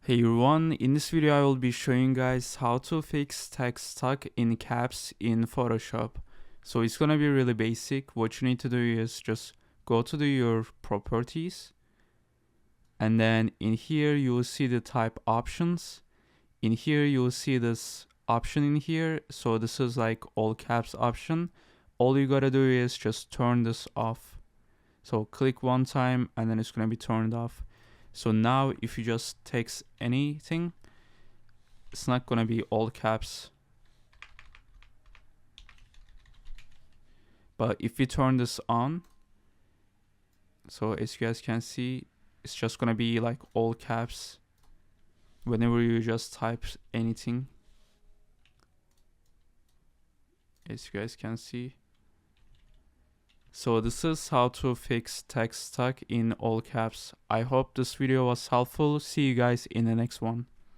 Hey everyone, in this video I will be showing you guys how to fix text stuck in caps in Photoshop. So it's gonna be really basic. What you need to do is just go to your properties, and then in here you will see the type options. In here you will see this option in here. So this is like all caps option. All you gotta do is just turn this off. So click one time and then it's gonna be turned off. So now if you just text anything, it's not gonna be all caps. But if you turn this on, so as you guys can see, it's just gonna be like all caps whenever you just type anything, as you guys can see. So this is how to fix text stuck in all caps. I hope this video was helpful. See you guys in the next one.